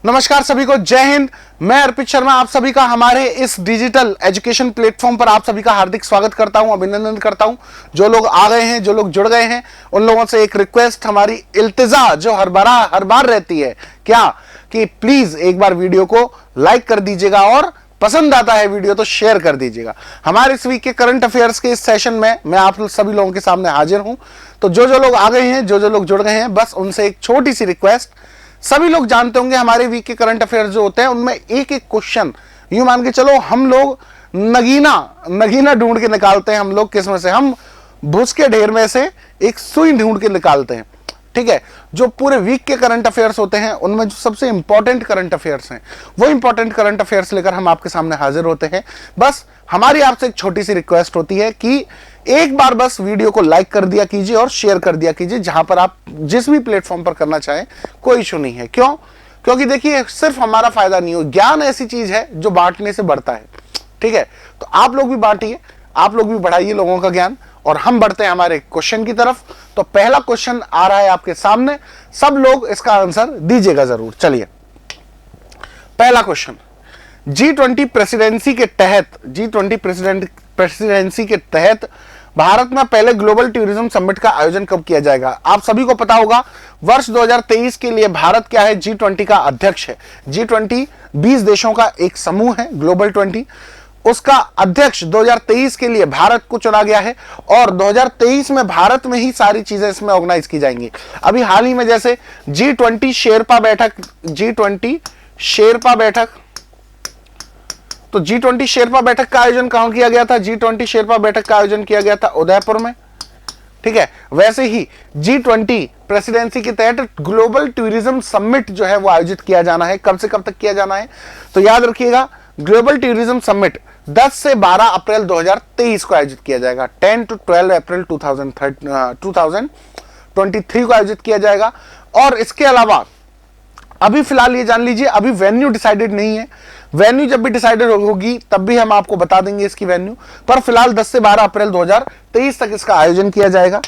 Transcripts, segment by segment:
नमस्कार सभी को, जय हिंद। मैं अर्पित शर्मा आप सभी का हमारे इस डिजिटल एजुकेशन प्लेटफॉर्म पर आप सभी का हार्दिक स्वागत करता हूं, अभिनंदन करता हूं। जो लोग आ गए हैं, जो लोग जुड़ गए हैं, उन लोगों से एक रिक्वेस्ट, हमारी इल्तिजा जो हर बार रहती है, क्या कि प्लीज एक बार वीडियो को लाइक कर दीजिएगा और पसंद आता है वीडियो तो शेयर कर दीजिएगा। हमारे इस वीक के करंट अफेयर्स के इस सेशन में मैं आप सभी लोगों के सामने हाजिर हूं। तो जो लोग आ गए हैं, जो लोग जुड़ गए हैं, बस उनसे एक छोटी सी रिक्वेस्ट। सभी लोग जानते होंगे हमारे वीक के करंट अफेयर्स जो होते हैं उनमें एक एक क्वेश्चन यूं मान के चलो हम लोग नगीना ढूंढ के निकालते हैं। हम लोग किस में से, हम भूस के ढेर में से एक सुई ढूंढ के निकालते हैं। ठीक है, जो पूरे वीक के करंट अफेयर्स होते हैं उनमें जो सबसे इंपॉर्टेंट करंट अफेयर्स हैं वो इंपॉर्टेंट करंट अफेयर्स लेकर हम आपके सामने हाजिर होते हैं। बस हमारी आपसे एक छोटी सी रिक्वेस्ट होती है कि एक बार बस वीडियो को लाइक कर दिया कीजिए और शेयर कर दिया कीजिए, जहां पर आप जिस भी प्लेटफॉर्म पर करना चाहें, कोई इशू नहीं है। क्यों? क्योंकि देखिए, सिर्फ हमारा फायदा नहीं हो, ज्ञान ऐसी चीज है जो बांटने से बढ़ता है। ठीक है, तो आप लोग भी बांटिए, आप लोग भी बढ़ाइए लोगों का ज्ञान, और हम बढ़ते हैं हमारे क्वेश्चन की तरफ। तो पहला क्वेश्चन आ रहा है आपके सामने, सब लोग इसका आंसर दीजिएगा जरूर। चलिए, पहला क्वेश्चन, G20 प्रेसिडेंसी के तहत भारत में पहले ग्लोबल टूरिज्म समिट का आयोजन कब किया जाएगा? आप सभी को पता होगा, वर्ष 2023 के लिए भारत क्या है, G20 का अध्यक्ष है। G20 20 देशों का एक समूह है, ग्लोबल 20, उसका अध्यक्ष 2023 के लिए भारत को चुना गया है। और 2023 में भारत में ही सारी चीजें इसमें ऑर्गेनाइज की जाएंगी। अभी हाल ही में जैसे G20 शेरपा बैठक, तो G20 शेरपा बैठक का आयोजन कहां किया गया था? G20 शेरपा बैठक का आयोजन किया गया था उदयपुर में। ठीक है, वैसे ही G20 प्रेसिडेंसी के तहत ग्लोबल टूरिज्म समिट जो है वो आयोजित किया जाना है। कब से कब तक किया जाना है? तो याद रखिएगा, ग्लोबल टूरिज्म समिट 10 से 12 अप्रैल 2023 को आयोजित किया जाएगा। 10 to 12 अप्रैल 2023 को आयोजित किया जाएगा। और इसके अलावा अभी फिलहाल ये जान लीजिए, अभी वेन्यू डिसाइडेड नहीं है। वेन्यू जब भी डिसाइडेड होगी तब भी हम आपको बता देंगे इसकी वेन्यू, पर फिलहाल 10 से 12 अप्रैल 2023 तक इसका आयोजन किया जाएगा।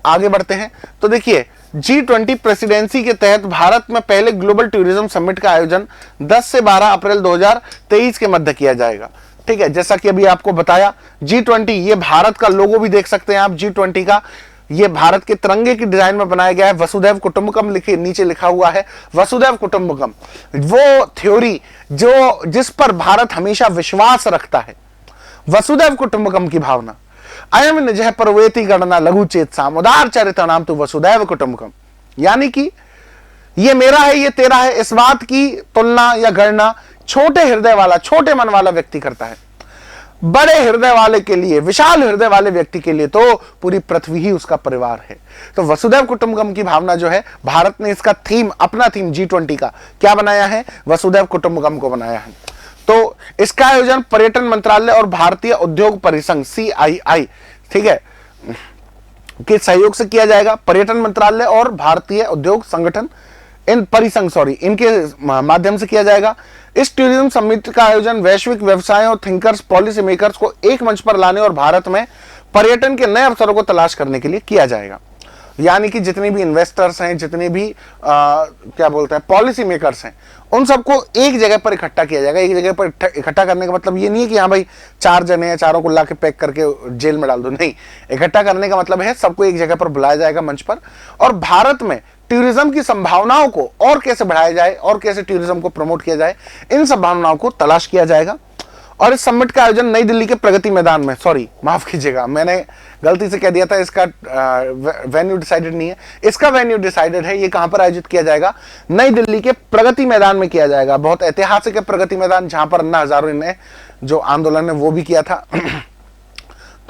आगे बढ़ते हैं। तो देखिए, G20 प्रेसिडेंसी के तहत भारत में पहले ग्लोबल टूरिज्म समिट का आयोजन 10 से 12 अप्रैल 2023 के मध्य किया जाएगा। ठीक है, जैसा कि अभी आपको बताया, G20, ये भारत का लोगो भी देख सकते हैं आप G20 का, ये भारत के तिरंगे की डिजाइन में बनाया गया है। वसुधैव कुटुंबकम लिखे नीचे लिखा हुआ है, वसुधैव कुटुंबकम, वो थ्योरी जिस पर भारत हमेशा विश्वास रखता है, वसुधैव कुटुंबकम की भावना। अयम निजह परवेति गणना लघु चेत साम उदार चरित्र नाम तो वसुधैव कुटुंबकम, यानी कि ये मेरा है, ये तेरा है, इस बात की तुलना या गणना छोटे हृदय वाला, छोटे मन वाला व्यक्ति करता है। बड़े हृदय वाले के लिए, विशाल हृदय वाले व्यक्ति के लिए तो पूरी पृथ्वी ही उसका परिवार है। तो वसुधैव कुटुंबकम की भावना जो है, भारत ने इसका थीम, अपना थीम G20 का क्या बनाया है? वसुधैव कुटुंबकम को बनाया है। तो इसका आयोजन पर्यटन मंत्रालय और भारतीय उद्योग परिसंघ CII, ठीक है, के सहयोग से किया जाएगा। पर्यटन मंत्रालय और भारतीय उद्योग संगठन, इनके माध्यम से किया जाएगा। इस टूरिज्म समिट का आयोजन वैश्विक व्यवसायों, थिंकर्स, पॉलिसी मेकर्स को एक मंच पर लाने और भारत में पर्यटन के नए अवसरों को तलाश करने के लिए किया जाएगा। यानी कि जितने भी इन्वेस्टर्स हैं, जितने भी क्या बोलते हैं, पॉलिसी मेकर्स हैं, उन सबको एक जगह पर इकट्ठा किया जाएगा। एक जगह पर इकट्ठा करने का मतलब ये नहीं है कि हाँ भाई 4 जने हैं, चारों को ला के पैक करके जेल में डाल दो, नहीं। इकट्ठा करने का मतलब है सबको एक जगह पर बुलाया जाएगा मंच पर, और भारत में टूरिज्म की संभावनाओं को और कैसे बढ़ाया जाए और कैसे टूरिज्म को प्रमोट किया जाए, इन संभावनाओं को तलाश किया जाएगा। और इस समिट का आयोजन नई दिल्ली के प्रगति मैदान में, सॉरी माफ कीजिएगा, मैंने गलती से कह दिया था, इसका वेन्यू डिसाइडेड नहीं है। इसका वेन्यू डिसाइडेड है। ये कहां पर आयोजित किया जाएगा? नई दिल्ली के प्रगति मैदान में किया जाएगा। बहुत ऐतिहासिक है प्रगति मैदान, जहां पर अन्ना हजारे ने जो आंदोलन है वो भी किया था।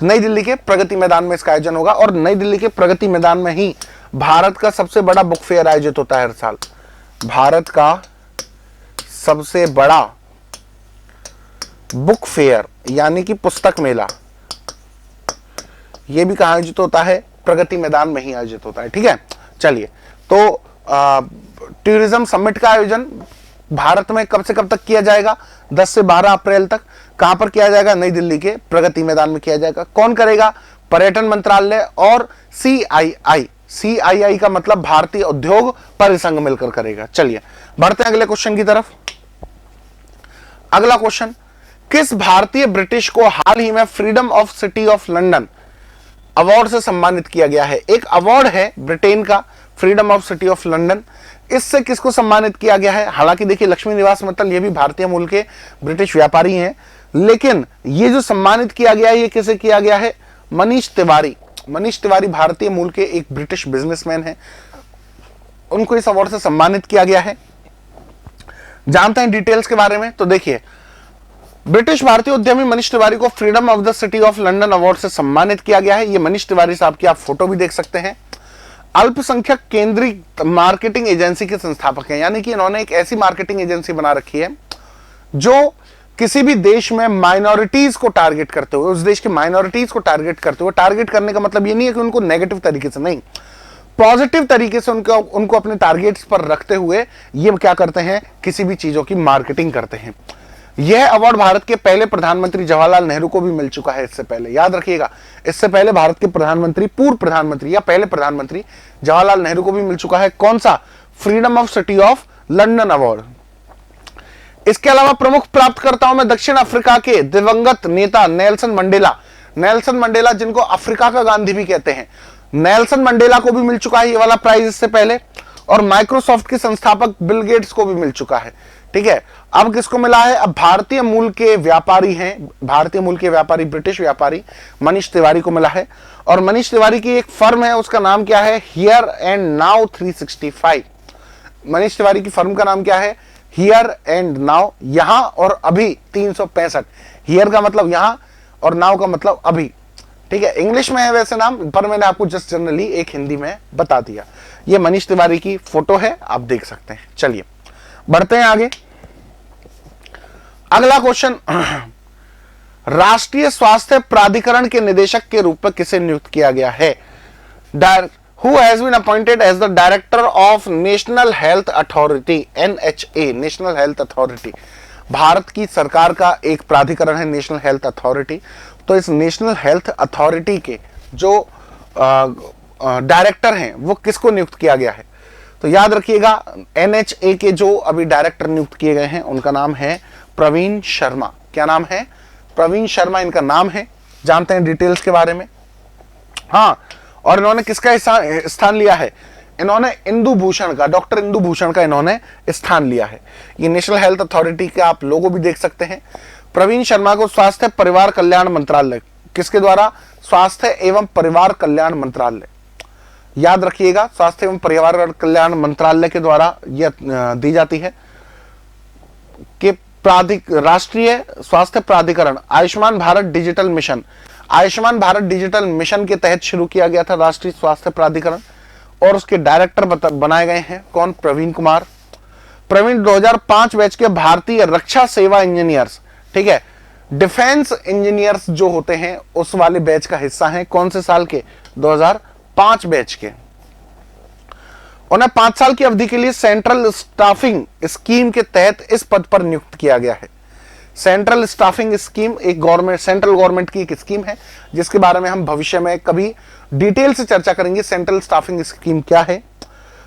नई दिल्ली के प्रगति मैदान में इसका आयोजन होगा। और नई दिल्ली के प्रगति मैदान में ही भारत का सबसे बड़ा बुक फेयर आयोजित होता है हर साल। भारत का सबसे बड़ा बुक फेयर यानी कि पुस्तक मेला, यह भी कहां आयोजित होता है? प्रगति मैदान में ही आयोजित होता है। ठीक है, चलिए, तो टूरिज्म समिट का आयोजन भारत में कब से कब तक किया जाएगा? 10 से 12 अप्रैल तक। कहां पर किया जाएगा? नई दिल्ली के प्रगति मैदान में किया जाएगा। कौन करेगा? पर्यटन मंत्रालय और CII, CII का मतलब भारतीय उद्योग परिसंघ मिलकर करेगा। चलिए बढ़ते हैं अगले क्वेश्चन की तरफ। अगला क्वेश्चन, किस भारतीय ब्रिटिश को हाल ही में freedom of city of London award से सम्मानित किया गया है? एक अवार्ड है ब्रिटेन का, freedom of city of London. इससे किसको सम्मानित किया गया है? हालांकि देखिए लक्ष्मी निवास मित्तल ये भी भारतीय मूल के ब्रिटिश व्यापारी हैं, लेकिन ये जो सम्मानित किया गया है ये किसे किया गया है? मनीष तिवारी। मनीष तिवारी भारतीय मूल के एक ब्रिटिश बिजनेसमैन हैं, उनको इस अवार्ड से सम्मानित किया गया है। जानते हैं डिटेल्स के बारे में। तो देखिए, ब्रिटिश भारतीय उद्यमी मनीष तिवारी को freedom of the city of London award से सम्मानित किया गया है। ये मनीष तिवारी साहब की आप फोटो भी देख सकते हैं। अल्पसंख्यक केंद्रीय मार्केटिंग एजेंसी के संस्थापक हैं, यानी कि इन्होंने एक ऐसी मार्केटिंग एजेंसी बना रखी है जो किसी भी देश में माइनॉरिटीज को टारगेट करते हुए, उस देश के माइनॉरिटीज को टारगेट करते हुए, टारगेट करने का मतलब ये नहीं है कि उनको नेगेटिव तरीके से, नहीं, पॉजिटिव तरीके से उनको अपने टारगेट्स पर रखते हुए ये क्या करते हैं? किसी भी चीजों की मार्केटिंग करते हैं। यह अवार्ड भारत के पहले प्रधानमंत्री जवाहरलाल नेहरू को भी मिल चुका है। इससे पहले याद रखिएगा, इससे पहले भारत के प्रधानमंत्री, पूर्व प्रधानमंत्री या पहले प्रधानमंत्री जवाहरलाल नेहरू को भी मिल चुका है। कौन सा? Freedom of city of London award. इसके अलावा प्रमुख प्राप्तकर्ताओं में दक्षिण अफ्रीका के दिवंगत नेता नेल्सन मंडेला, नेल्सन मंडेला जिनको अफ्रीका का गांधी भी कहते हैं, नेल्सन मंडेला को भी मिल चुका है ये वाला प्राइज इससे पहले। और माइक्रोसॉफ्ट के संस्थापक बिल गेट्स को भी मिल चुका है। ठीक है, अब किसको मिला है? अब भारतीय मूल के व्यापारी हैं, भारतीय मूल के व्यापारी, ब्रिटिश व्यापारी मनीष तिवारी को मिला है। और मनीष तिवारी की एक फर्म है, उसका नाम क्या है? Here and now 365। Manish Tiwari की फर्म का नाम क्या है? हियर एंड नाउ, यहां और अभी 365। हियर का मतलब यहां और नाउ का मतलब अभी। ठीक है, इंग्लिश में है वैसे नाम, पर मैंने आपको जस्ट जनरली एक हिंदी में बता दिया। ये मनीष तिवारी की फोटो है, आप देख सकते हैं। चलिए बढ़ते हैं आगे। अगला क्वेश्चन, राष्ट्रीय स्वास्थ्य प्राधिकरण के निदेशक के रूप में किसे नियुक्त किया गया है? Who has been appointed as the director of National Health Authority, NHA, National Health Authority। Bharat की सरकार का एक प्राधिकरण है नेशनल हेल्थ अथॉरिटी। तो इस नेशनल हेल्थ अथॉरिटी के जो डायरेक्टर हैं वो किसको नियुक्त किया गया है? तो याद रखिएगा, NHA के जो अभी डायरेक्टर नियुक्त किए गए हैं उनका नाम है प्रवीण शर्मा। क्या नाम है? प्रवीण शर्मा इनका नाम है। जानते हैं डिटेल्स के बारे में। हाँ, और इन्होंने किसका स्थान लिया है? इन्होंने इंदु भूषण का, डॉक्टर इंदु भूषण का इन्होंने स्थान लिया है। ये नेशनल हेल्थ अथॉरिटी का आप लोगो भी देख सकते हैं। प्रवीण शर्मा को स्वास्थ्य परिवार कल्याण मंत्रालय, किसके द्वारा? स्वास्थ्य एवं परिवार कल्याण मंत्रालय, याद रखिएगा, स्वास्थ्य एवं परिवार कल्याण मंत्रालय के द्वारा यह दी जाती है कि राष्ट्रीय स्वास्थ्य प्राधिकरण, Ayushman Bharat digital mission, Ayushman Bharat digital mission के तहत शुरू किया गया था राष्ट्रीय स्वास्थ्य प्राधिकरण। और उसके डायरेक्टर बनाए गए हैं कौन? प्रवीण कुमार। प्रवीण 2005 बैच के भारतीय रक्षा सेवा इंजीनियर्स, ठीक है, डिफेंस इंजीनियर्स जो होते हैं उस वाले बैच का हिस्सा हैं। कौन से साल के? 2005 बैच के। उन्हें 5 साल की अवधि के लिए सेंट्रल स्टाफिंग स्कीम के तहत इस पद पर नियुक्त किया गया है। सेंट्रल स्टाफिंग स्कीम एक गवर्नमेंट, सेंट्रल गवर्नमेंट की एक स्कीम है जिसके बारे में हम भविष्य में कभी डिटेल से चर्चा करेंगे। सेंट्रल स्टाफिंग स्कीम क्या है?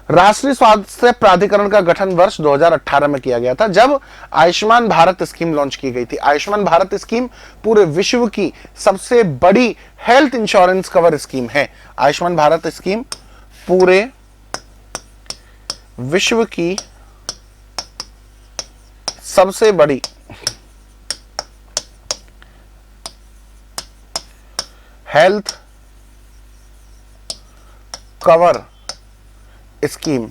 राष्ट्रीय स्वास्थ्य प्राधिकरण का गठन वर्ष 2018 में किया गया था, जब आयुष्मान भारत स्कीम लॉन्च की गई थी। आयुष्मान भारत स्कीम पूरे विश्व की सबसे बड़ी हेल्थ इंश्योरेंस कवर स्कीम है। आयुष्मान भारत स्कीम पूरे विश्व की सबसे बड़ी हेल्थ कवर स्कीम,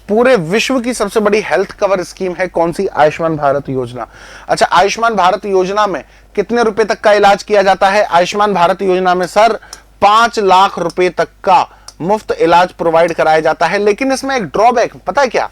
पूरे विश्व की सबसे बड़ी हेल्थ कवर स्कीम है। कौन सी? आयुष्मान भारत योजना। अच्छा, आयुष्मान भारत योजना में कितने रुपए तक का इलाज किया जाता है? आयुष्मान भारत योजना में सर 5 लाख रुपए तक का मुफ्त इलाज प्रोवाइड कराया जाता है। लेकिन इसमें एक ड्रॉबैक, पता है क्या?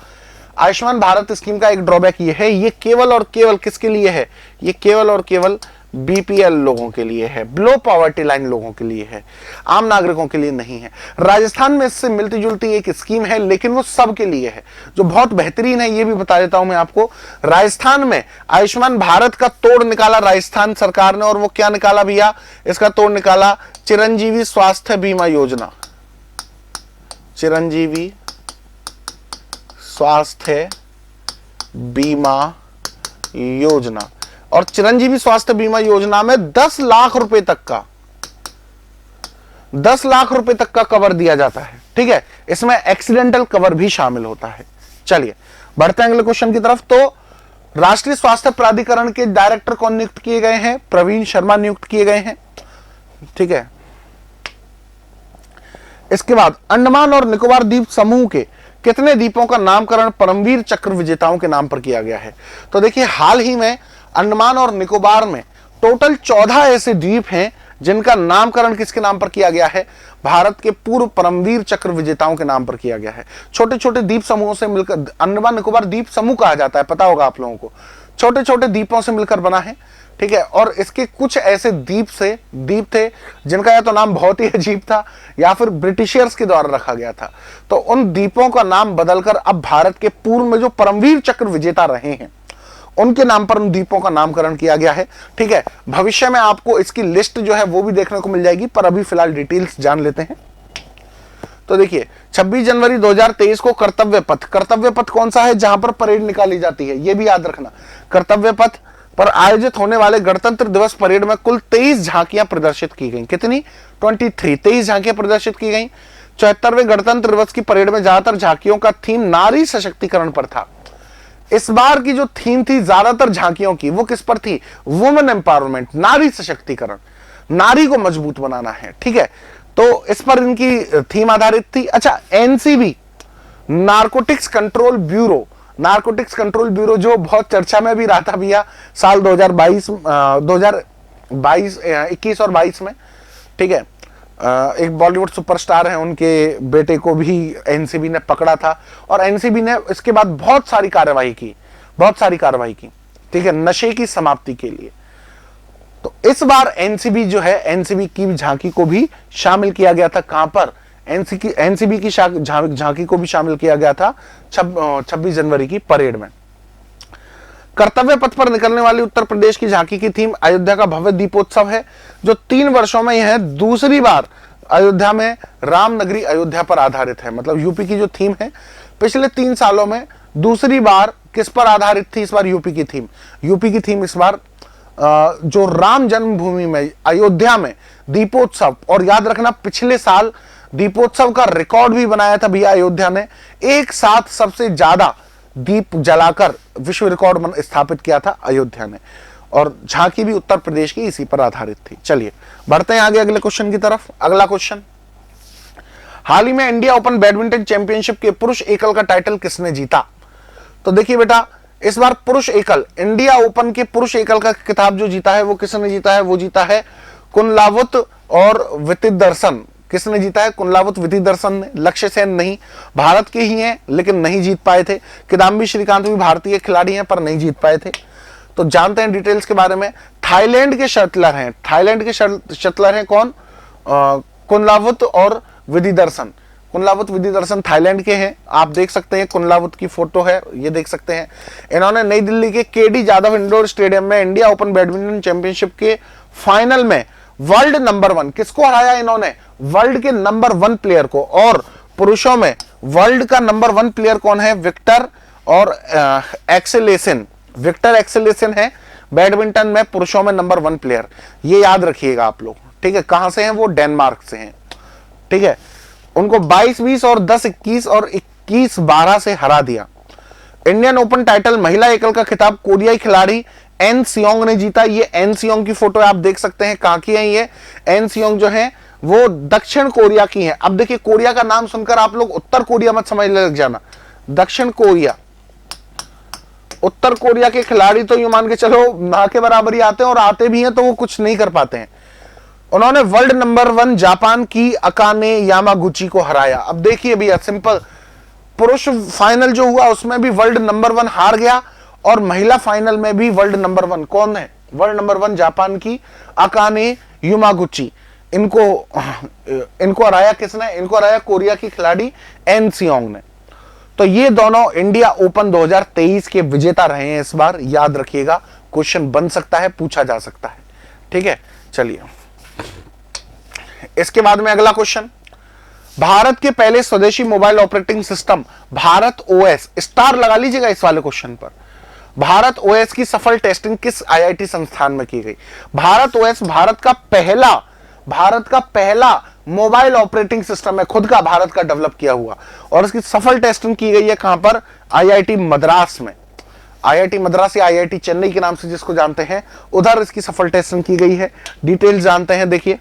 आयुष्मान भारत स्कीम का एक ड्रॉबैक ये है, ये केवल और केवल किसके लिए है? ये केवल और केवल बीपीएल लोगों के लिए है, बिलो पॉवर्टी लाइन लोगों के लिए है, आम नागरिकों के लिए नहीं है। राजस्थान में इससे मिलती जुलती एक स्कीम है, लेकिन वो सबके लिए है, जो बहुत बेहतरीन है, ये भी बता देता हूं मैं आपको। राजस्थान में आयुष्मान भारत का तोड़ निकाला राजस्थान सरकार ने, और वो क्या निकाला भैया, इसका तोड़ निकाला चिरंजीवी स्वास्थ्य बीमा योजना। चिरंजीवी स्वास्थ्य बीमा योजना, और चिरंजीवी स्वास्थ्य बीमा योजना में 10 लाख रुपए तक का 10 लाख रुपए तक का कवर दिया जाता है। ठीक है, इसमें एक्सीडेंटल कवर भी शामिल होता है। चलिए बढ़ते हैं अगले क्वेश्चन की तरफ। तो राष्ट्रीय स्वास्थ्य प्राधिकरण के डायरेक्टर कौन नियुक्त किए गए हैं? प्रवीण शर्मा नियुक्त किए गए हैं। ठीक है, इसके बाद अंडमान और निकोबार द्वीप समूह के कितने द्वीपों का नामकरण परमवीर चक्र विजेताओं के नाम पर किया गया है? तो देखिए, हाल ही में अंडमान और निकोबार में टोटल 14 ऐसे द्वीप हैं जिनका नामकरण किसके नाम पर किया गया है? भारत के पूर्व परमवीर चक्र विजेताओं के नाम पर किया गया है। छोटे छोटे द्वीप समूहों से मिलकर अंडमान निकोबार द्वीप समूह कहा जाता है, पता होगा आप लोगों को, छोटे छोटे द्वीपों से मिलकर बना है। ठीक है, और इसके कुछ ऐसे द्वीप थे जिनका या तो नाम बहुत ही अजीब था या फिर ब्रिटिशर्स के द्वारा रखा गया था। तो उन द्वीपों का नाम बदलकर अब भारत के पूर्व में जो परमवीर चक्र विजेता रहे हैं उनके नाम पर उन द्वीपों का नामकरण किया गया है। ठीक है, भविष्य में आपको इसकी लिस्ट जो है वो भी देखने को मिल जाएगी, पर अभी फिलहाल डिटेल्स जान लेते हैं। तो देखिए, 26 जनवरी 2023 को कर्तव्य पथ कौन सा है जहां पर परेड निकाली जाती है? ये भी याद रखना, कर्तव्य पथ पर आयोजित होने वाले गणतंत्र दिवस परेड में कुल 23 झांकियां प्रदर्शित की गई। कितनी? 23 झांकियां प्रदर्शित की गई। 74वें गणतंत्र दिवस की परेड में ज्यादातर झांकियों का थीम नारी सशक्तिकरण पर था। इस बार की जो थीम थी ज्यादातर झांकियों की, वो किस पर थी? वुमेन एम्पावरमेंट, नारी सशक्तिकरण, नारी को मजबूत बनाना है। ठीक है, तो इस पर इनकी थीम आधारित थी। अच्छा, एनसीबी, नारकोटिक्स कंट्रोल ब्यूरो जो बहुत चर्चा में भी रहा था भैया साल 2021 और 22 में। ठीक है, एक बॉलीवुड सुपरस्टार हैं, उनके बेटे को भी एनसीबी ने पकड़ा था, और एनसीबी ने इसके बाद बहुत सारी कार्यवाही की। ठीक है, नशे की समाप्ति के लिए। तो इस बार एनसीबी की झांकी को भी शामिल किया गया था। कहां पर? एनसीबी की झांकी को भी शामिल किया गया था 26 जनवरी की परेड में। कर्तव्य पथ पर निकलने वाली उत्तर प्रदेश की झांकी की थीम अयोध्या का भव्य दीपोत्सव है, जो 3 वर्षों में यह दूसरी बार अयोध्या में रामनगरी अयोध्या पर आधारित है। मतलब यूपी की जो थीम है पिछले 3 सालों में दूसरी बार किस पर आधारित थी? इस बार यूपी की थीम इस बार जो राम जन्मभूमि में अयोध्या में दीपोत्सव, और याद रखना पिछले साल दीपोत्सव का रिकॉर्ड भी बनाया था भैया अयोध्या ने, एक साथ सबसे ज्यादा दीप जलाकर विश्व रिकॉर्ड स्थापित किया था अयोध्या ने, और झांकी भी उत्तर प्रदेश की इसी पर आधारित थी। चलिए बढ़ते हैं आगे अगले क्वेश्चन की तरफ। अगला क्वेश्चन, हाल ही में इंडिया ओपन बैडमिंटन चैंपियनशिप के पुरुष एकल का टाइटल किसने जीता? तो देखिए बेटा, इस बार पुरुष एकल, इंडिया ओपन के पुरुष एकल का खिताब जो जीता है वो किसने जीता है? वो जीता है कुनलावुत और वितिदर्शन। किसने जीता है? कुनलावुत वितिदर्शन ने, लक्ष्य सेन नहीं, भारत के ही हैं लेकिन नहीं जीत पाए थे। किदाम्बी श्रीकांत भी भारतीय खिलाड़ी हैं पर नहीं जीत पाए थे। तो जानते हैं डिटेल्स के बारे में। थाईलैंड के शटलर हैं कौन? कुनलावुत और वितिदर्शन। थाईलैंड के हैं, आप देख सकते हैं, कुनलावुत की फोटो है, ये देख सकते हैं। इन्होंने नई दिल्ली के केडी जाधव इंडोर स्टेडियम में इंडिया ओपन बैडमिंटन चैंपियनशिप के फाइनल में वर्ल्ड नंबर 1 किसको हराया? इन्होंने वर्ल्ड के नंबर 1 प्लेयर को। और पुरुषों में वर्ल्ड का नंबर 1 प्लेयर कौन है? विक्टर एक्सेलेसन है बैडमिंटन में पुरुषों में नंबर 1 प्लेयर। ये याद रखिएगा आप लोग। ठीक है, कहां से हैं वो? डेनमार्क से हैं। ठीक है, उनको 22-20 और 10-21 और 21-12 से हरा दिया। इंडियन ओपन टाइटल महिला एकल का खिताब कोरियाई खिलाड़ी एन सियोंग ने जीता। ये एन सियोंग की फोटो आप देख सकते हैं, कहां की है ये? एन सियोंग जो है वो दक्षिण कोरिया की है। अब देखिए, कोरिया का नाम सुनकर आप लोग उत्तर कोरिया मत समझने लग जाना, दक्षिण कोरिया। उत्तर कोरिया के खिलाड़ी तो यूं मान के चलो ना के बराबर ही आते हैं, और आते भी हैं तो वो कुछ नहीं कर पाते हैं। उन्होंने वर्ल्ड नंबर 1 जापान की अकाने यामागुची को हराया। अब देखिए भैया, सिंपल, पुरुष फाइनल जो हुआ उसमें भी वर्ल्ड नंबर 1 हार गया, और महिला फाइनल में भी वर्ल्ड नंबर 1 कौन है? वर्ल्ड नंबर 1 जापान की अकाने युमागुची, इनको हराया किसने? इनको हराया कोरिया की खिलाड़ी एन सियोंग ने। तो ये दोनों इंडिया ओपन 2023 के विजेता रहे हैं इस बार, याद रखिएगा, क्वेश्चन बन सकता है, पूछा जा सकता है। ठीक है, चलिए इसके बाद में अगला क्वेश्चन, भारत के पहले स्वदेशी mobile operating system Bharat OS, star लगा लीजिएगा इस वाले क्वेश्चन पर, भारत ओएस की सफल टेस्टिंग किस आईआईटी संस्थान में की गई? भारत ओएस भारत का पहला मोबाइल ऑपरेटिंग सिस्टम है, खुद का भारत का डेवलप किया हुआ, और इसकी सफल टेस्टिंग की गई है कहां पर? आईआईटी मद्रास में। आईआईटी मद्रास या आईआईटी चेन्नई के नाम से जिसको जानते हैं, उधर इसकी सफल टेस्टिंग की गई है। डिटेल्स जानते हैं, देखिए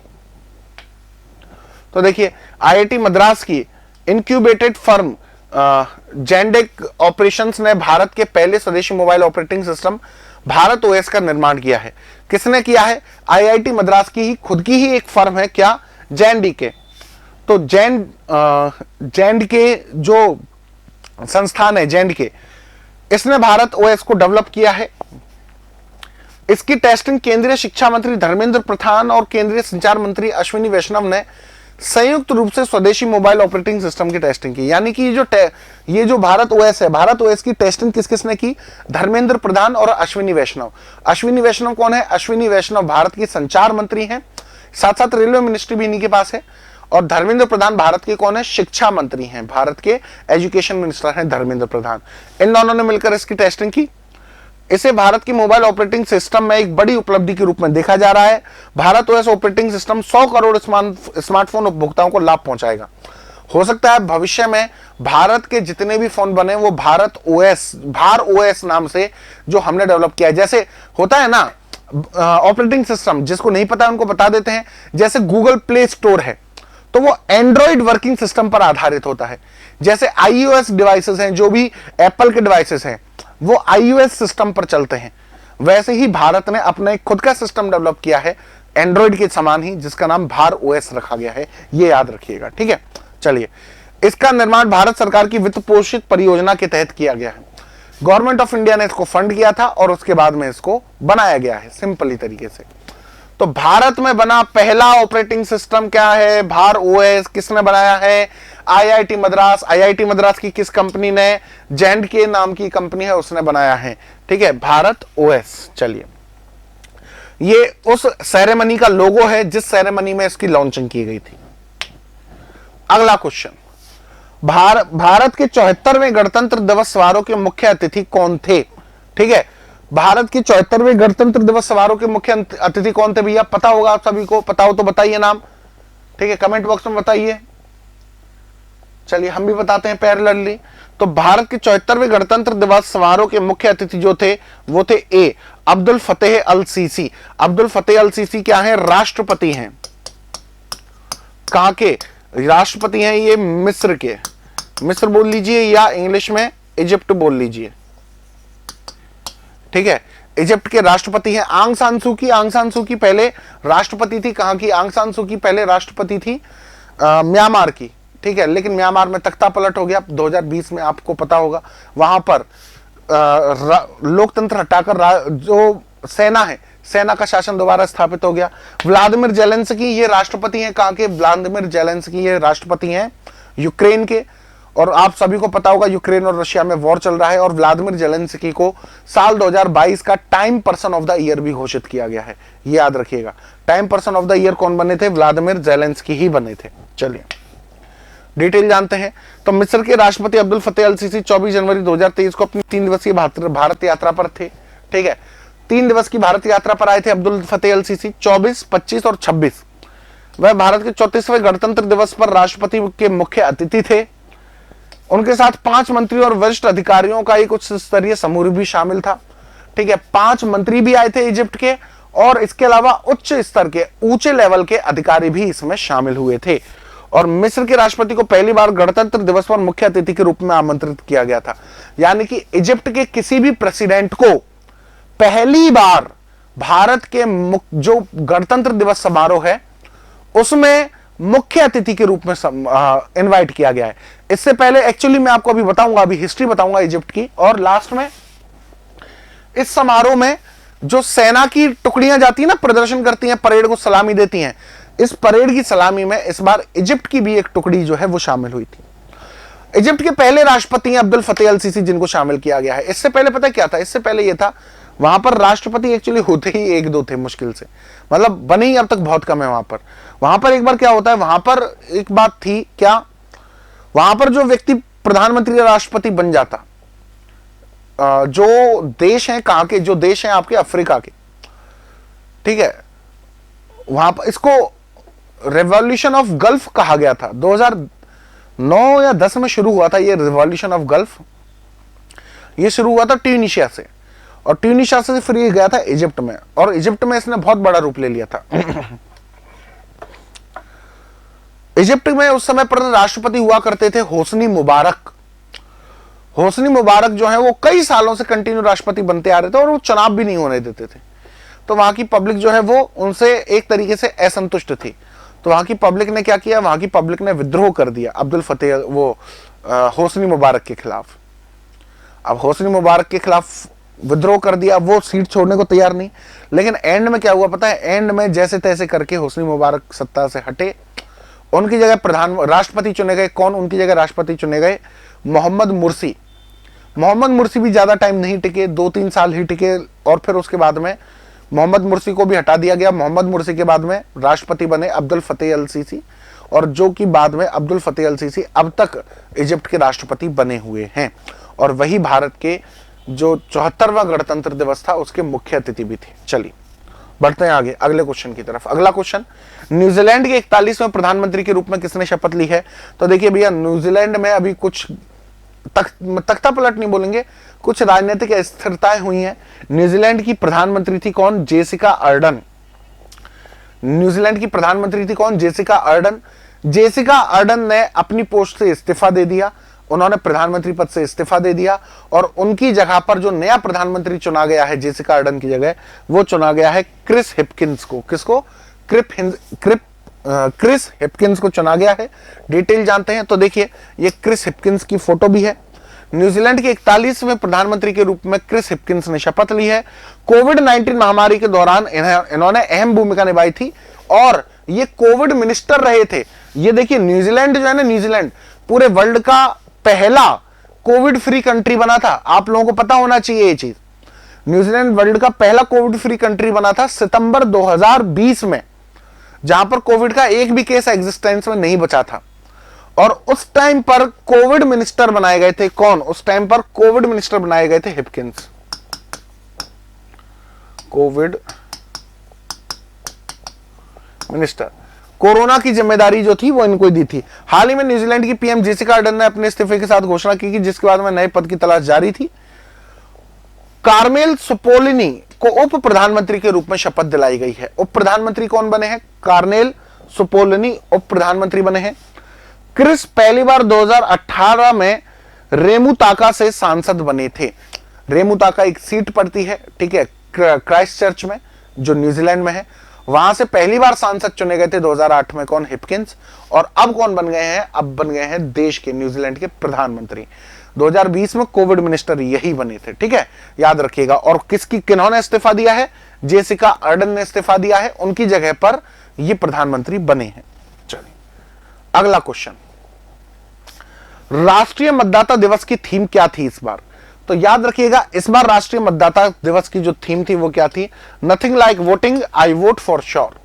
तो देखिए आईआईटी मद्रास की इंक्यूबेटेड फर्म जेंडेक ऑपरेशंस ने भारत के पहले स्वदेशी mobile operating system Bharat OS का निर्माण किया है। किसने किया है? आईआईटी मद्रास की ही खुद की ही एक फर्म है, क्या? जेंडीके। तो जेंडके जो संस्थान है, जेंडके, इसने भारत ओएस को डेवलप किया है। इसकी टेस्टिंग केंद्रीय शिक्षा मंत्री धर्मेंद्र प्रधान और केंद्रीय संचार मंत्री अश्विनी वैष्णव ने संयुक्त रूप से स्वदेशी मोबाइल ऑपरेटिंग सिस्टम की टेस्टिंग की। यानी कि ये जो भारत ओएस है, भारत ओएस की टेस्टिंग किसने की? धर्मेंद्र प्रधान और अश्विनी वैष्णव। अश्विनी वैष्णव कौन है? अश्विनी वैष्णव भारत की संचार मंत्री हैं, साथ साथ रेलवे मिनिस्ट्री भी इन्हीं के पास है। और धर्मेंद्र प्रधान भारत के कौन है? शिक्षा मंत्री हैं, भारत के एजुकेशन मिनिस्टर हैं धर्मेंद्र प्रधान। इन दोनों ने मिलकर इसकी टेस्टिंग की। इसे भारत की मोबाइल ऑपरेटिंग सिस्टम में एक बड़ी उपलब्धि के रूप में देखा जा रहा है। Bharat OS operating system 100 crore smartphone उपभोक्ताओं को लाभ पहुंचाएगा। हो सकता है भविष्य में भारत के जितने भी फोन बने वो भारत ओएस, भार ओएस नाम से जो हमने डेवलप किया है, जैसे होता है ना ऑपरेटिंग सिस्टम, जिसको नहीं पता उनको बता देते हैं, जैसे गूगल प्ले स्टोर है तो वो एंड्रॉइड वर्किंग सिस्टम पर आधारित होता है। जैसे आईओएस डिवाइसेस हैं, जो भी एप्पल के डिवाइसेस हैं, वो आईओएस सिस्टम पर चलते हैं। वैसे ही भारत ने अपना एक खुद का सिस्टम डेवलप किया है एंड्रॉइड के समान ही, जिसका नाम भार ओएस रखा गया है, ये याद रखिएगा। ठीक है, चलिए इसका निर्माण भारत सरकार की वित्त पोषित परियोजना के तहत किया गया है। गवर्नमेंट ऑफ इंडिया ने इसको फंड किया था और उसके बाद में इसको बनाया गया है सिंपली तरीके से। तो भारत में बना पहला ऑपरेटिंग सिस्टम क्या है? भार ओएस। किसने बनाया है? आईआईटी मद्रास। आईआईटी मद्रास की किस कंपनी ने? जेंडके नाम की कंपनी है, उसने बनाया है। ठीक है, भारत ओएस। चलिए ये उस सेरेमनी का लोगो है जिस सेरेमनी में इसकी लॉन्चिंग की गई थी। अगला क्वेश्चन, भारत के 74वें गणतंत्र दिवस समारोह के मुख्य अतिथि कौन थे? ठीक है, भारत के 74वें गणतंत्र दिवस समारोह के मुख्य अतिथि कौन थे भैया? पता होगा आप सभी को, पता हो तो बताइए नाम। ठीक है, कमेंट बॉक्स में बताइए। चलिए हम भी बताते हैं पैरेलली। तो भारत के 74वें गणतंत्र दिवस समारोह के मुख्य अतिथि जो थे वो थे ए, अब्दुल फतेह अल सीसी। अब्दुल फतेह अल सीसी क्या है? राष्ट्रपति हैं। कहां के राष्ट्रपति हैं? ये मिस्र के। मिस्र बोल लीजिए या इंग्लिश में इजिप्ट बोल लीजिए। ठीक है, इजिप्ट के राष्ट्रपति हैं। आंग सान सू की। आंग सान सू की पहले राष्ट्रपति थी कहां की? आंग सान सू की पहले राष्ट्रपति थी म्यांमार की। ठीक है, लेकिन म्यांमार में तख्ता पलट हो गया 2020 में, आपको पता होगा। वहां पर लोकतंत्र हटाकर जो सेना है, सेना का शासन दोबारा स्थापित हो गया। व्लादिमीर जेलेंस्की ये राष्ट्रपति हैं कहां के? व्लादिमीर जेलेंस्की ये राष्ट्रपति हैं यूक्रेन के। और आप सभी को पता होगा यूक्रेन और रशिया में वॉर चल रहा है और व्लादिमीर जेलेंस्की को साल 2022 का time person of the year भी घोषित किया गया है, ये याद रखिएगा। Time person of the year कौन बने थे? व्लादिमीर जेलेंस्की ही बने थे। चलिए डिटेल जानते हैं। तो मिस्र के राष्ट्रपति अब्दुल फतेह अल सीसी 24 जनवरी 2023 को अपनी 3 दिवसीय भारत यात्रा पर थे। ठीक है, 3 दिवस की भारत यात्रा पर आए थे अब्दुल फतेह अल सीसी 24, 25 और 26। वह भारत के 34वें गणतंत्र दिवस पर राष्ट्रपति के मुख्य अतिथि थे। उनके साथ 5 मंत्री और वरिष्ठ अधिकारियों का एक उच्च स्तरीय समूह भी शामिल था। ठीक है, 5 मंत्री भी आए थे इजिप्ट के, और इसके अलावा उच्च स्तर के, ऊंचे लेवल के अधिकारी भी इसमें शामिल हुए थे। और मिस्र के राष्ट्रपति को पहली बार गणतंत्र दिवस पर मुख्य अतिथि के रूप में आमंत्रित किया गया था। यानी कि इजिप्ट के किसी भी प्रेसिडेंट को पहली बार भारत के जो गणतंत्र दिवस समारोह है उसमें मुख्य अतिथि के रूप में इनवाइट किया गया है। इससे पहले एक्चुअली मैं आपको अभी बताऊंगा, अभी हिस्ट्री बताऊंगा इजिप्ट की, और लास्ट में इस समारोह में जो सेना की टुकड़ियां जाती है ना, प्रदर्शन करती हैं, परेड को सलामी देती हैं, इस परेड की सलामी में इस बार इजिप्ट की भी एक टुकड़ी जो है वो शामिल हुई थी। इजिप्ट के पहले राष्ट्रपति हैं अब्दुल फतेह अल सीसी, जिनको शामिल किया गया है। इससे पहले पता क्या था, इससे पहले ये था वहां पर राष्ट्रपति एक्चुअली होते ही एक दो थे मुश्किल से, मतलब बने ही अब तक बहुत कम है वहां पर एक बार क्या होता है, वहां पर एक बात थी क्या, वहां पर जो व्यक्ति प्रधानमंत्री या राष्ट्रपति बन जाता, जो देश हैं, कहां के जो देश हैं आपके अफ्रीका के, ठीक है, वहां पर इसको रेवोल्यूशन ऑफ गल्फ कहा गया था। 2009 या 10 में शुरू हुआ था ये रिवॉल्यूशन ऑफ गल्फ। ये शुरू हुआ था ट्यूनिशिया से, और ट्यूनिशिया से फिर ये गया था इजिप्ट में, और इजिप्ट में इसने बहुत बड़ा रूप ले लिया था। इजिप्ट में उस समय पर राष्ट्रपति हुआ करते थे होसनी मुबारक। होसनी मुबारक जो है वो कई सालों से कंटिन्यू राष्ट्रपति बनते आ रहे थे, और वो चुनाव भी नहीं होने देते थे। तो वहां की पब्लिक जो है वो उनसे एक तरीके से असंतुष्ट थी। तो वहां की पब्लिक ने क्या किया, वहां की पब्लिक ने विद्रोह कर दिया अब्दुल फतेह वो होसनी मुबारक के खिलाफ। अब होसनी मुबारक के खिलाफ विद्रोह कर दिया, वो सीट छोड़ने को तैयार नहीं। लेकिन एंड में क्या हुआ पता है, एंड में जैसे तैसे करके होसनी मुबारक सत्ता से हटे, उनकी जगह राष्ट्रपति चुने गए। कौन उनकी जगह राष्ट्रपति चुने गए? मोहम्मद मुर्सी। मोहम्मद मुर्सी भी ज्यादा टाइम नहीं टिके, 2-3 साल ही टिके, और फिर उसके बाद में मोहम्मद मुर्सी को भी हटा दिया गया। मोहम्मद मुर्सी के बाद में राष्ट्रपति बने अब्दुल फतेह अल सीसी, और जो कि बाद में अब्दुल फतेह अल सीसी अब तक इजिप्ट के राष्ट्रपति बने हुए हैं, और वही भारत के जो 74वां गणतंत्र दिवस था उसके मुख्य अतिथि भी थे। चलिए बढ़ते हैं आगे अगले क्वेश्चन की तरफ। अगला क्वेश्चन, न्यूजीलैंड के 41वें प्रधानमंत्री के रूप में किसने शपथ ली है? तो देखिए भैया, न्यूजीलैंड में अभी कुछ तख्ता पलट नहीं बोलेंगे, कुछ राजनीतिक अस्थिरताएं हुई हैं। न्यूजीलैंड की प्रधानमंत्री थी कौन? Jessica Ardern. न्यूजीलैंड की प्रधानमंत्री थी कौन? Jessica Ardern. जेसिका अर्डन ने अपनी पोस्ट से इस्तीफा दे दिया, उन्होंने प्रधानमंत्री पद से इस्तीफा दे दिया, और उनकी जगह पर जो नया प्रधानमंत्री चुना गया है जेसिका अर्डन की जगह, वो चुना गया है क्रिस हिपकिंस को। किसको? क्रिस हिपकिंस को चुना गया है। डिटेल जानते हैं तो देखिए, ये क्रिस हिपकिंस की फोटो भी है। न्यूजीलैंड के 41वें प्रधानमंत्री के रूप में क्रिस हिपकिंस ने शपथ ली है। कोविड-19 महामारी के दौरान इन्होंने अहम भूमिका निभाई थी, और ये कोविड मिनिस्टर रहे थे। ये देखिए, न्यूजीलैंड जो है ना, न्यूजीलैंड पूरे वर्ल्ड का पहला कोविड फ्री कंट्री बना था। आप लोगों को पता होना चाहिए ये चीज। न्यूजीलैंड वर्ल्ड का पहला कोविड फ्री कंट्री बना था सितंबर 2020 में, जहां पर कोविड का एक भी केस एग्जिस्टेंस में नहीं बचा था। और उस टाइम पर कोविड मिनिस्टर बनाए गए थे कौन? उस टाइम पर कोविड मिनिस्टर बनाए गए थे हिपकिंस। कोविड मिनिस्टर, कोरोना की जिम्मेदारी जो थी वो इनको ही दी थी। हाल ही में न्यूजीलैंड की पीएम जेसिका अर्डन ने अपने इस्तीफे के साथ घोषणा की, जिसके बाद में नए पद की तलाश जारी थी। कार्मेल सोपोलिनी को उप प्रधानमंत्री के रूप में शपथ दिलाई गई है। उप प्रधानमंत्री कौन बने हैं? कार्मेल सोपोलिनी उप प्रधानमंत्री बने हैं। क्रिस पहली बार 2018 में रेमुताका से सांसद बने थे। रेमुताका एक सीट पड़ती है, ठीक है, क्राइस्ट चर्च में, जो न्यूजीलैंड में है। वहां से पहली बार सांसद चुने गए थे 2008 में। कौन? हिपकिंस। और अब कौन बन गए हैं? अब बन गए हैं देश के, न्यूजीलैंड के प्रधानमंत्री। 2020 में कोविड मिनिस्टर यही बने थे, ठीक है, याद रखिएगा। और किन्होंने इस्तीफा दिया है? जेसिका अर्डन ने इस्तीफा दिया है, उनकी जगह पर ये प्रधानमंत्री बने हैं। चलिए अगला क्वेश्चन, राष्ट्रीय मतदाता दिवस की थीम क्या थी इस बार? तो याद रखिएगा, इस बार राष्ट्रीय मतदाता दिवस की जो थीम थी वो क्या थी? Nothing like voting, I vote for sure.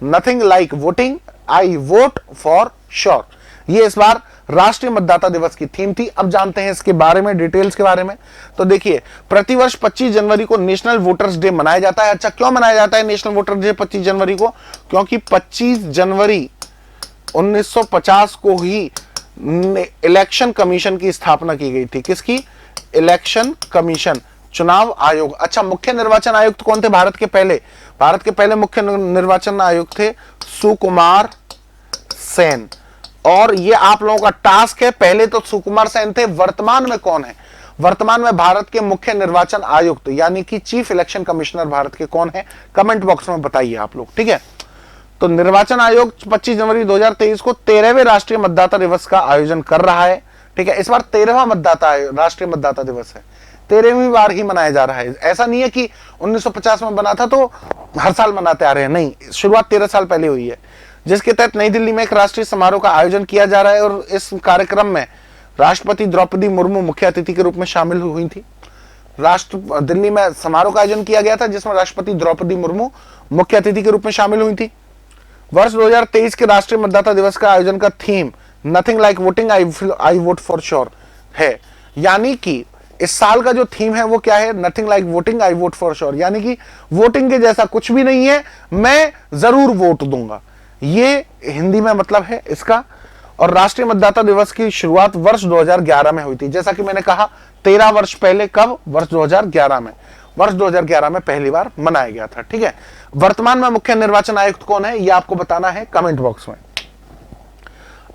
Nothing like voting, I vote for sure, ये इस बार राष्ट्रीय मतदाता दिवस की थीम थी। अब जानते हैं इसके बारे में, डिटेल्स के बारे में। तो देखिए, प्रतिवर्ष 25 जनवरी को नेशनल वोटर्स डे मनाया जाता है। अच्छा, क्यों मनाया जाता है नेशनल वोटर्स डे 25 जनवरी को? क्योंकि 25 जनवरी 1950 को ही इलेक्शन कमीशन की स्थापना की गई थी। किसकी? इलेक्शन कमीशन, चुनाव आयोग। अच्छा, मुख्य निर्वाचन आयुक्त कौन थे भारत के पहले? भारत के पहले मुख्य निर्वाचन आयुक्त थे सुकुमार सेन। और ये आप लोगों का टास्क है, पहले तो सुकुमार सेन थे, वर्तमान में कौन है? वर्तमान में भारत के मुख्य निर्वाचन आयुक्त यानी कि चीफ इलेक्शन कमिश्नर भारत के कौन है? कमेंट बॉक्स में बताइए आप लोग, ठीक है। तो निर्वाचन आयोग 25 जनवरी 2023 को 13वें राष्ट्रीय मतदाता दिवस का आयोजन कर रहा है, ठीक है। इस बार 13वां राष्ट्रीय मतदाता दिवस है। 13वीं बार ही मनाया जा रहा है। ऐसा नहीं है कि 1950 में बना था तो हर साल मनाते आ रहे हैं, नहीं, शुरुआत 13 साल पहले हुई है, जिसके तहत नई दिल्ली में एक राष्ट्रीय समारोह का आयोजन किया जा रहा है। और इस कार्यक्रम में राष्ट्रपति द्रौपदी मुर्मू मुख्य अतिथि के रूप में शामिल हुई थी। दिल्ली में समारोह का आयोजन किया गया था जिसमें राष्ट्रपति द्रौपदी मुर्मू मुख्य अतिथि के रूप में शामिल हुई थी। वर्ष 2023 के राष्ट्रीय मतदाता दिवस का आयोजन का theme nothing like voting I vote for sure है। यानी कि इस साल का जो थीम है वो क्या है? Nothing like voting I vote for sure, यानी कि वोटिंग के जैसा कुछ भी नहीं है, मैं जरूर वोट दूंगा, ये हिंदी में मतलब है इसका। और राष्ट्रीय मतदाता दिवस की शुरुआत वर्ष 2011 में हुई थी, जैसा कि मैंने कहा 13 वर्ष पहले। कब? वर्ष 2011 में। वर्ष 2011 में पहली बार मनाया गया था। ठीक है, वर्तमान में मुख्य निर्वाचन आयुक्त कौन है, यह आपको बताना है कमेंट बॉक्स में।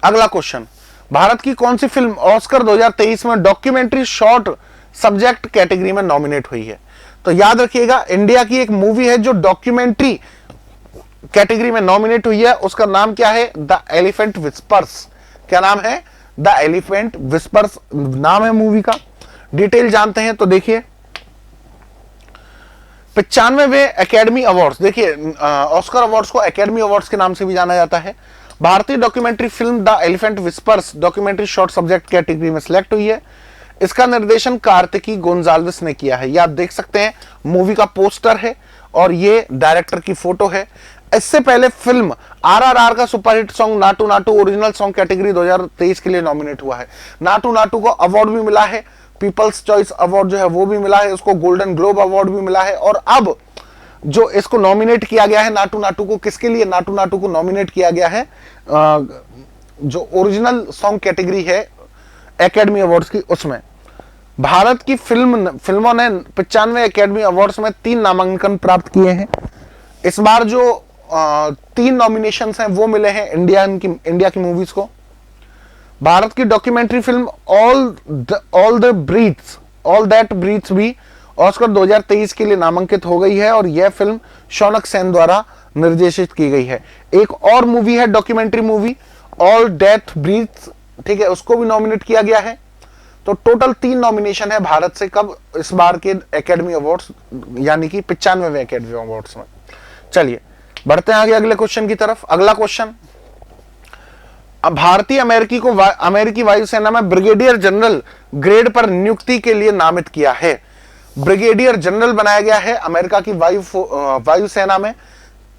अगला क्वेश्चन, भारत की कौन सी फिल्म ऑस्कर 2023 में डॉक्यूमेंट्री शॉर्ट सब्जेक्ट कैटेगरी में नॉमिनेट हुई है? तो याद रखिएगा, इंडिया की एक मूवी है जो डॉक्यूमेंट्री कैटेगरी में नॉमिनेट हुई है, उसका नाम क्या है? The elephant whispers. क्या नाम है? द एलिफेंट विस्पर्स नाम है मूवी का। डिटेल जानते हैं तो देखिए, 95वें एकेडमी अवार्ड्स, देखिए ऑस्कर अवार्ड्स को एकेडमी अवार्ड्स के नाम से भी जाना जाता है। भारतीय documentary film the elephant whispers documentary short subject category में सिलेक्ट हुई है। इसका निर्देशन कार्तिकी गोंजाल्विस ने किया है। ये आप देख सकते हैं, मूवी का पोस्टर है और ये डायरेक्टर की फोटो है। इससे पहले फिल्म आरआरआर का superhit song Naatu Naatu original song category 2023 के लिए नॉमिनेट हुआ है। नाटू नाटू को अवार्ड भी मिला है, पीपल्स चॉइस अवार्ड जो है वो भी मिला है, उसको गोल्डन ग्लोब अवार्ड भी मिला है। और अब जो इसको नॉमिनेट किया गया है नाटू नाटू को, किसके लिए नाटू नाटू को नॉमिनेट किया गया है? जो ओरिजिनल सॉन्ग कैटेगरी है एकेडमी अवार्ड्स की, उसमें भारत की फिल्मों ने 95 एकेडमी अवार्ड्स में 3 नामांकन प्राप्त किए हैं। इस बार जो 3 नॉमिनेशंस हैं वो मिले हैं इंडिया की मूवीज को। भारत की documentary film all that breathes भी ऑस्कर 2023 के लिए नामांकित हो गई है और यह फिल्म शौनक सेन द्वारा निर्देशित की गई है। एक और मूवी है documentary movie all that breathes, ठीक है, उसको भी नॉमिनेट किया गया है। तो टोटल 3 नॉमिनेशन है भारत से कब? इस बार के एकेडमी अवार्ड्स, यानी कि 95वें एकेडमी अवार्ड्स में। चलिए बढ़ते हैं आगे अगले क्वेश्चन की तरफ। अगला क्वेश्चन, अब भारतीय अमेरिकी वायुसेना में ब्रिगेडियर जनरल ग्रेड पर नियुक्ति के लिए नामित किया है। ब्रिगेडियर जनरल बनाया गया है अमेरिका की वायुसेना में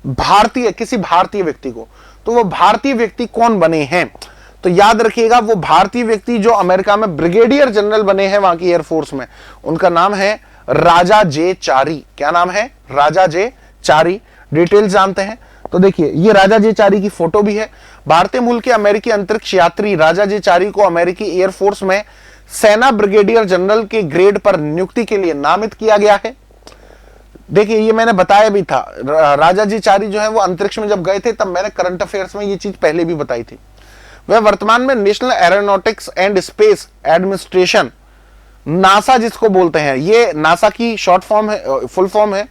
किसी भारतीय व्यक्ति को। तो वो भारतीय व्यक्ति कौन बने हैं? तो याद रखिएगा, वो भारतीय व्यक्ति जो अमेरिका में ब्रिगेडियर जनरल बने हैं वहां की एयरफोर्स में, उनका नाम है राजा जे चारी। क्या नाम है? राजा जे चारी। डिटेल जानते हैं तो देखिए, ये राजा जे चारी की फोटो भी है। भारतीय मूल के अमेरिकी अंतरिक्ष यात्री राजा जे चारी को अमेरिकी एयरफोर्स में सेना ब्रिगेडियर जनरल के ग्रेड पर नियुक्ति के लिए नामित किया गया है। देखिए, ये मैंने बताया भी था, राजा जी चारी जो है वो अंतरिक्ष में जब गए थे तब मैंने करंट अफेयर्स में ये चीज पहले भी बताई थी। वह वर्तमान में national aeronautics and space administration, NASA जिसको बोलते हैं, ये नासा की शॉर्ट फॉर्म है, फुल फॉर्म है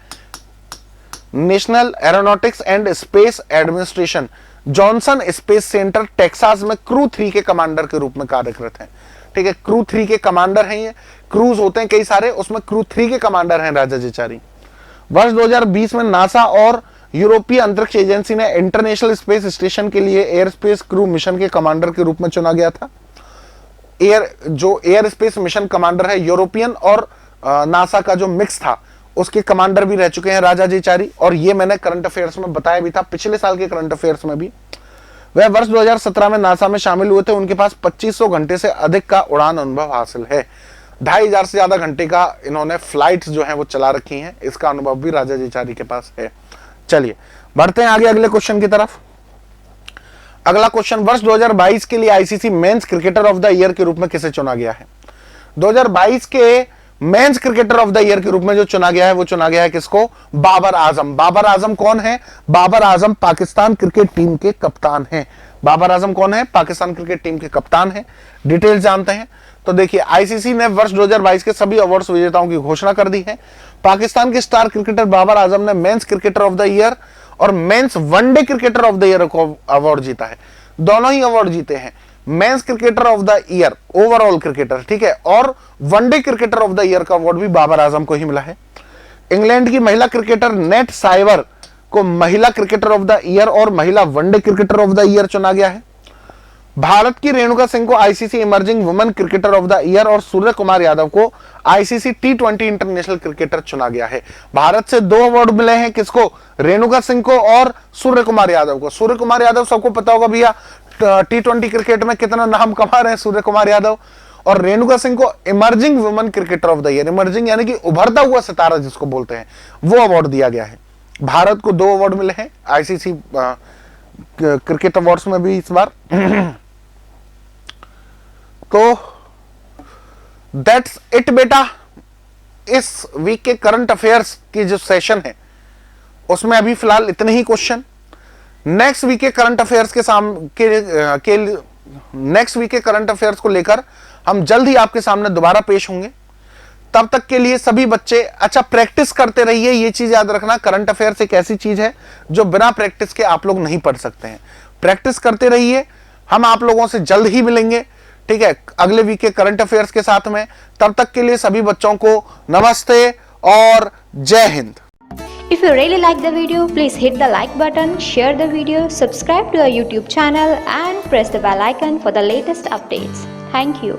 national aeronautics and space administration, Johnson space centre Texas में क्रू 3 के कमांडर के रूप में कार्यरत हैं। ठीक है, क्रू 3 के कमांडर हैं। ये क्रूज होते हैं कई सारे, उसमें क्रू 3 के कमांडर हैं राजा जी चारी। वर्ष 2020 में नासा और यूरोपीय अंतरिक्ष एजेंसी ने इंटरनेशनल स्पेस स्टेशन के लिए एयर स्पेस क्रू मिशन के कमांडर के रूप में चुना गया था। एयर स्पेस मिशन कमांडर है यूरोपियन और नासा का जो मिक्स था, उसके कमांडर भी रह चुके हैं राजा जी चारी। और ये मैंने करंट अफेयर्स में बताया भी था, पिछले साल के करंट अफेयर्स में भी। वह वर्ष 2017 में नासा में शामिल हुए थे। उनके पास 2500 घंटे से अधिक का उड़ान अनुभव हासिल है। 2500 से ज्यादा घंटे का इन्होंने फ्लाइट्स जो है वो चला रखी हैं, इसका अनुभव भी राजा जी चारी के पास है। चलिए बढ़ते हैं आगे अगले क्वेश्चन की तरफ। अगला क्वेश्चन, वर्ष 2022 के लिए ICC men's cricketer of the year के रूप में किसे चुना गया है? 2022 के mains cricketer of the year के रूप में जो चुना गया है वो चुना गया है किसको? बाबर आजम। बाबर आजम कौन है? बाबर आजम पाकिस्तान क्रिकेट टीम के कप्तान हैं। बाबर आजम कौन है? पाकिस्तान क्रिकेट टीम के कप्तान हैं। डिटेल जानते हैं तो देखिए, आईसीसी ने वर्ष 2022 के सभी अवार्ड्स विजेताओं की घोषणा कर दी है। पाकिस्तान के स्टार क्रिकेटर बाबर आजम ने men's cricketer of the year और men's one day cricketer of the year को अवार्ड जीता है। दोनों ही अवार्ड जीते हैं। Men's cricketer of the year, overall cricketer, ठीक है, और one day cricketer of the year का अवार्ड भी बाबर आजम को ही मिला है। इंग्लैंड की महिला क्रिकेटर नेट साइवर को महिला क्रिकेटर ऑफ द ईयर और महिला one day cricketer of the year चुना गया है। भारत की रेणुका सिंह को ICC emerging women cricketer of the year और सूर्य कुमार यादव को आईसीसी T20 इंटरनेशनल क्रिकेटर चुना गया है। भारत से 2 अवार्ड मिले हैं, किसको? रेणुका सिंह को और सूर्य कुमार यादव को। सूर्य कुमार यादव सबको पता होगा भैया, T20 क्रिकेट में कितना नाम कमा रहे हैं सूर्य कुमार यादव। और रेणुका सिंह को emerging women cricketer of the year, emerging यानी कि उभरता हुआ सितारा जिसको बोलते हैं, वो अवार्ड दिया गया है। भारत को 2 अवार्ड मिले हैं आईसीसी क्रिकेट अवार्ड्स में भी इस बार। तो दैट्स इट बेटा। इस वीक के करंट अफेयर्स की जो सेशन है उसमें अभी फिलहाल इतने ही क्वेश्चन। नेक्स्ट वीक के करंट अफेयर्स के नेक्स्ट वीक के करंट अफेयर्स को लेकर हम जल्द ही आपके सामने दोबारा पेश होंगे। तब तक के लिए सभी बच्चे अच्छा प्रैक्टिस करते रहिए। ये चीज याद रखना, करंट अफेयर्स एक ऐसी चीज है जो बिना प्रैक्टिस के आप लोग नहीं पढ़ सकते हैं। प्रैक्टिस करते रहिए। हम आप लोगों से जल्द ही मिलेंगे, ठीक है, अगले वीक के करंट अफेयर्स के साथ में। तब तक के लिए सभी बच्चों को नमस्ते और जय Hind. If you really like the video, please hit the like button, share the video, subscribe to our YouTube channel and press the bell icon for the latest updates. Thank you.